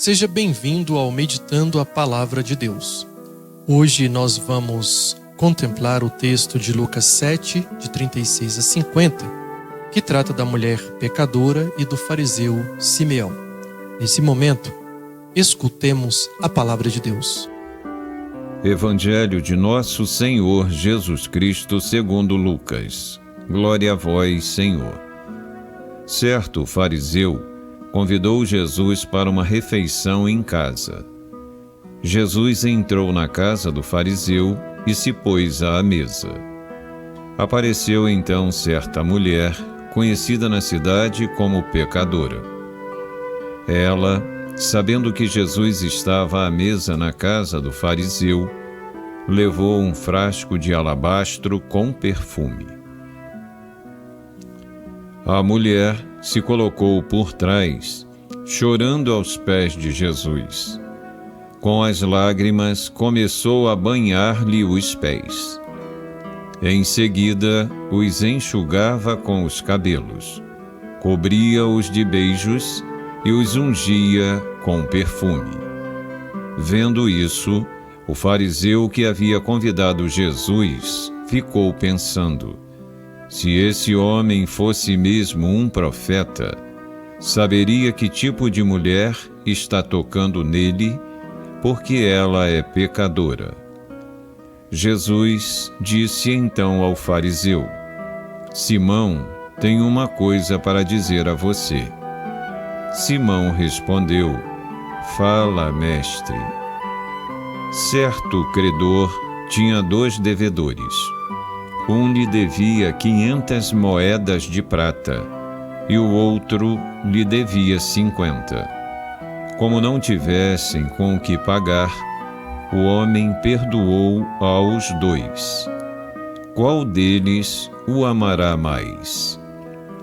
Seja bem-vindo ao Meditando a Palavra de Deus. Hoje nós vamos contemplar o texto de Lucas 7, de 36 a 50, que trata da mulher pecadora e do fariseu Simeão. Nesse momento, escutemos a Palavra de Deus. Evangelho de Nosso Senhor Jesus Cristo segundo Lucas. Glória a vós, Senhor. Certo fariseu convidou Jesus para uma refeição em casa. Jesus entrou na casa do fariseu e se pôs à mesa. Apareceu então certa mulher, conhecida na cidade como pecadora. Ela, sabendo que Jesus estava à mesa na casa do fariseu, levou um frasco de alabastro com perfume. A mulher se colocou por trás, chorando aos pés de Jesus. Com as lágrimas, começou a banhar-lhe os pés. Em seguida, os enxugava com os cabelos, cobria-os de beijos e os ungia com perfume. Vendo isso, o fariseu que havia convidado Jesus ficou pensando: se esse homem fosse mesmo um profeta, saberia que tipo de mulher está tocando nele, porque ela é pecadora. Jesus disse então ao fariseu: Simão, tenho uma coisa para dizer a você. Simão respondeu: Fala, mestre. Certo credor tinha 2 devedores. Um lhe devia 500 moedas de prata e o outro lhe devia 50. Como não tivessem com o que pagar, o homem perdoou aos 2. Qual deles o amará mais?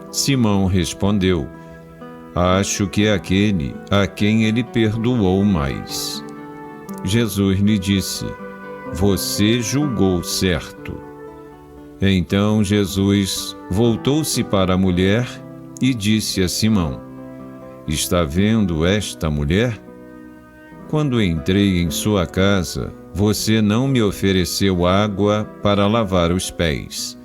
Simão respondeu: Acho que é aquele a quem ele perdoou mais. Jesus lhe disse: Você julgou certo. Então Jesus voltou-se para a mulher e disse a Simão: Está vendo esta mulher? Quando entrei em sua casa, você não me ofereceu água para lavar os pés.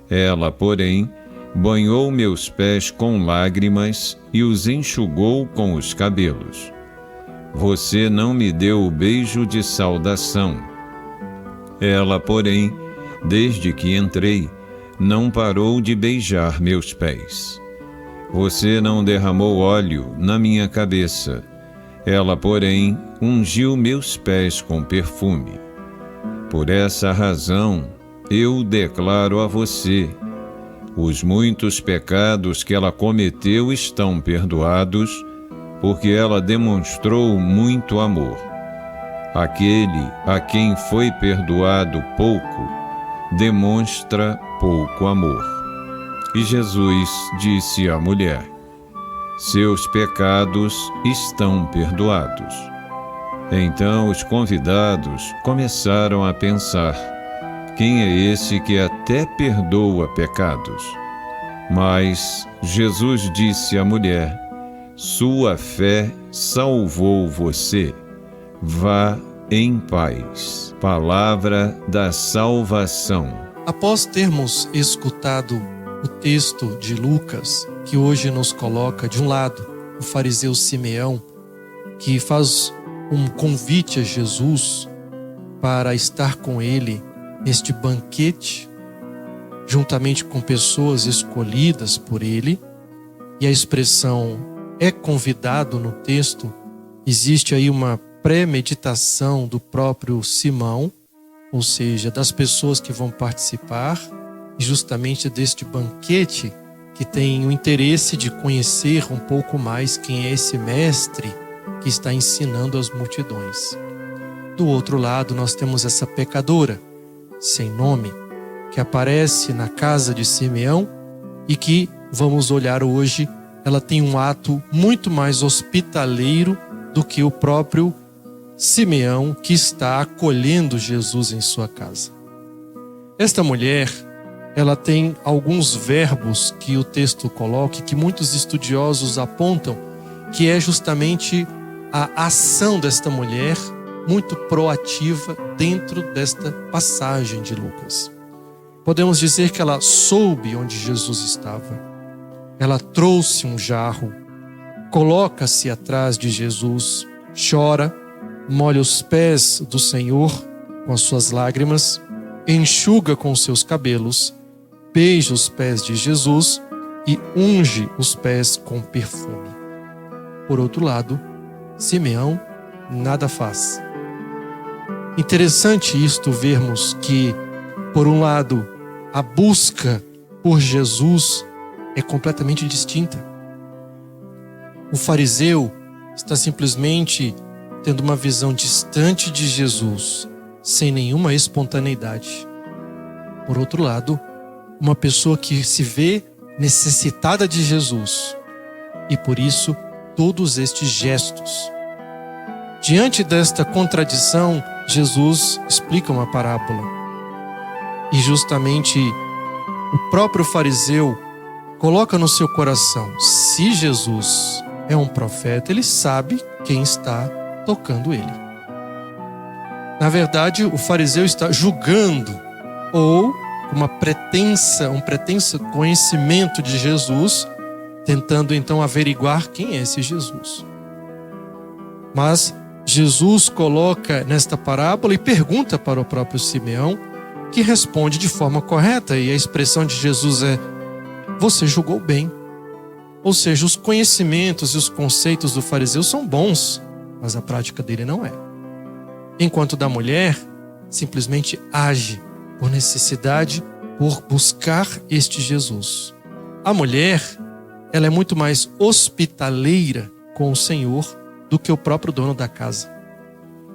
Ela, porém, banhou meus pés com lágrimas e os enxugou com os cabelos. Você não me deu o beijo de saudação. Ela, porém, desde que entrei, não parou de beijar meus pés. Você não derramou óleo na minha cabeça. Ela, porém, ungiu meus pés com perfume. Por essa razão, eu declaro a você: os muitos pecados que ela cometeu estão perdoados, porque ela demonstrou muito amor. Aquele a quem foi perdoado pouco, demonstra pouco amor. E Jesus disse à mulher: Seus pecados estão perdoados. Então os convidados começaram a pensar: quem é esse que até perdoa pecados? Mas Jesus disse à mulher: Sua fé salvou você. Vá em paz. Palavra da salvação. Após termos escutado o texto de Lucas, que hoje nos coloca, de um lado, o fariseu Simeão, que faz um convite a Jesus para estar com ele neste banquete, juntamente com pessoas escolhidas por ele, e a expressão é convidado no texto, existe aí uma premeditação do próprio Simão, ou seja, das pessoas que vão participar, justamente deste banquete, que tem o interesse de conhecer um pouco mais quem é esse mestre que está ensinando as multidões. Do outro lado, nós temos essa pecadora, sem nome, que aparece na casa de Simeão e que, vamos olhar hoje, ela tem um ato muito mais hospitaleiro do que o próprio Simeão, que está acolhendo Jesus em sua casa. Esta mulher, ela tem alguns verbos que o texto coloca, que muitos estudiosos apontam, que é justamente a ação desta mulher muito proativa dentro desta passagem de Lucas. Podemos dizer que ela soube onde Jesus estava. Ela trouxe um jarro, coloca-se atrás de Jesus, chora, molha os pés do Senhor com as suas lágrimas, enxuga com os seus cabelos, beija os pés de Jesus e unge os pés com perfume. Por outro lado, Simeão nada faz. Interessante isto vermos que, por um lado, a busca por Jesus é completamente distinta. O fariseu está simplesmente tendo uma visão distante de Jesus, sem nenhuma espontaneidade. Por outro lado, uma pessoa que se vê necessitada de Jesus e por isso todos estes gestos. Diante desta contradição, Jesus explica uma parábola. E justamente o próprio fariseu coloca no seu coração: se Jesus é um profeta, ele sabe quem está tocando ele. Na verdade, o fariseu está julgando ou com um pretenso conhecimento de Jesus, tentando então averiguar quem é esse Jesus. Mas Jesus coloca nesta parábola e pergunta para o próprio Simeão, que responde de forma correta, e a expressão de Jesus é: você julgou bem. Ou seja, os conhecimentos e os conceitos do fariseu são bons, mas a prática dele não é. Enquanto da mulher, simplesmente age por necessidade, por buscar este Jesus. A mulher, ela é muito mais hospitaleira com o Senhor do que o próprio dono da casa.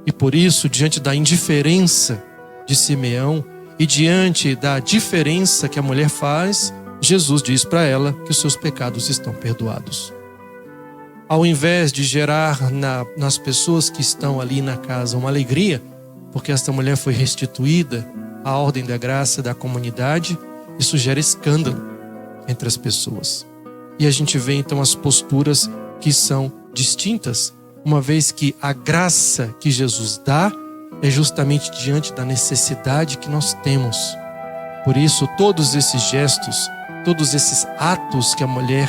E por isso, diante da indiferença de Simeão e diante da diferença que a mulher faz, Jesus diz para ela que os seus pecados estão perdoados. Ao invés de gerar nas pessoas que estão ali na casa uma alegria, porque esta mulher foi restituída à ordem da graça da comunidade, isso gera escândalo entre as pessoas. E a gente vê então as posturas que são distintas, uma vez que a graça que Jesus dá é justamente diante da necessidade que nós temos. Por isso, todos esses gestos, todos esses atos que a mulher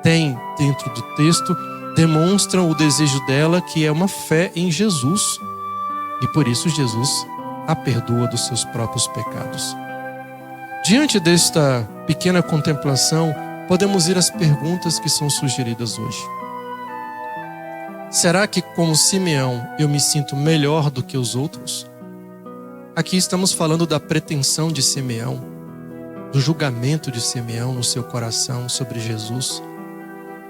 tem dentro do texto demonstram o desejo dela, que é uma fé em Jesus. E por isso Jesus a perdoa dos seus próprios pecados. Diante desta pequena contemplação, podemos ir às perguntas que são sugeridas hoje. Será que, como Simeão, eu me sinto melhor do que os outros? Aqui estamos falando da pretensão de Simeão, do julgamento de Simeão no seu coração sobre Jesus.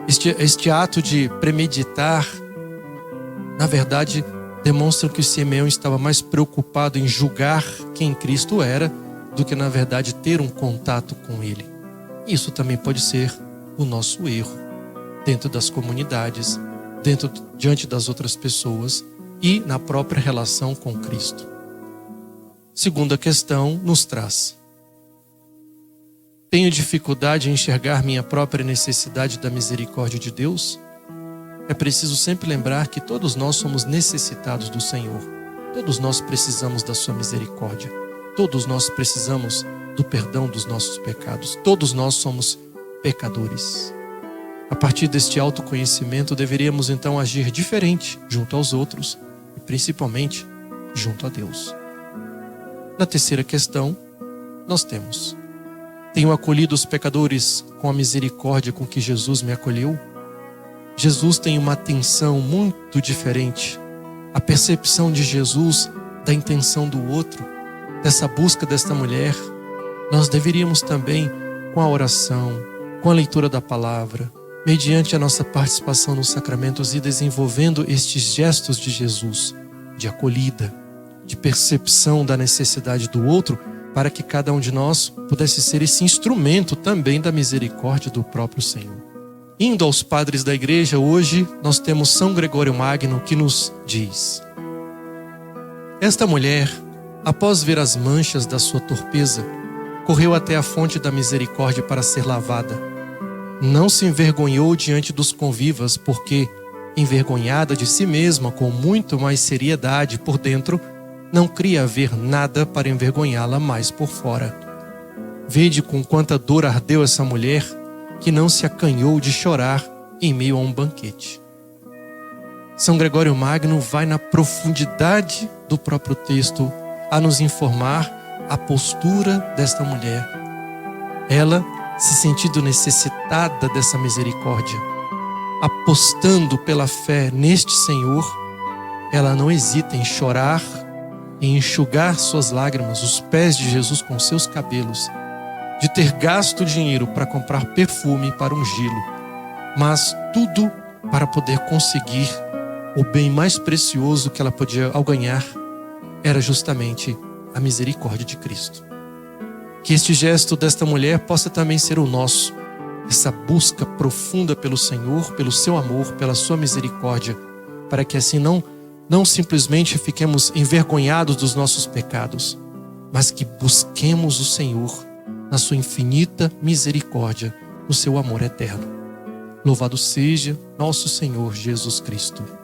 Este ato de premeditar, na verdade, demonstra que Simeão estava mais preocupado em julgar quem Cristo era do que, na verdade, ter um contato com Ele. Isso também pode ser o nosso erro dentro das comunidades, diante das outras pessoas e na própria relação com Cristo. Segunda questão nos traz: tenho dificuldade em enxergar minha própria necessidade da misericórdia de Deus? É preciso sempre lembrar que todos nós somos necessitados do Senhor. Todos nós precisamos da sua misericórdia. Todos nós precisamos do perdão dos nossos pecados. Todos nós somos pecadores. A partir deste autoconhecimento, deveríamos então agir diferente junto aos outros e principalmente junto a Deus. Na terceira questão, nós temos: tenho acolhido os pecadores com a misericórdia com que Jesus me acolheu? Jesus tem uma atenção muito diferente. A percepção de Jesus da intenção do outro, dessa busca desta mulher, nós deveríamos também, com a oração, com a leitura da palavra, mediante a nossa participação nos sacramentos, e desenvolvendo estes gestos de Jesus, de acolhida, de percepção da necessidade do outro, para que cada um de nós pudesse ser esse instrumento também da misericórdia do próprio Senhor. Indo aos padres da igreja, hoje nós temos São Gregório Magno, que nos diz: esta mulher, após ver as manchas da sua torpeza, correu até a fonte da misericórdia para ser lavada. Não se envergonhou diante dos convivas, porque, envergonhada de si mesma com muito mais seriedade por dentro, não cria haver nada para envergonhá-la mais por fora. Vede com quanta dor ardeu essa mulher, que não se acanhou de chorar em meio a um banquete. São Gregório Magno vai na profundidade do próprio texto a nos informar a postura desta mulher. Ela, se sentindo necessitada dessa misericórdia, apostando pela fé neste Senhor, ela não hesita em chorar, em enxugar suas lágrimas, os pés de Jesus com seus cabelos, de ter gasto dinheiro para comprar perfume para ungí-lo, mas tudo para poder conseguir o bem mais precioso que ela podia ganhar, era justamente a misericórdia de Cristo. Que este gesto desta mulher possa também ser o nosso, essa busca profunda pelo Senhor, pelo seu amor, pela sua misericórdia, para que assim não simplesmente fiquemos envergonhados dos nossos pecados, mas que busquemos o Senhor na sua infinita misericórdia, no seu amor eterno. Louvado seja nosso Senhor Jesus Cristo.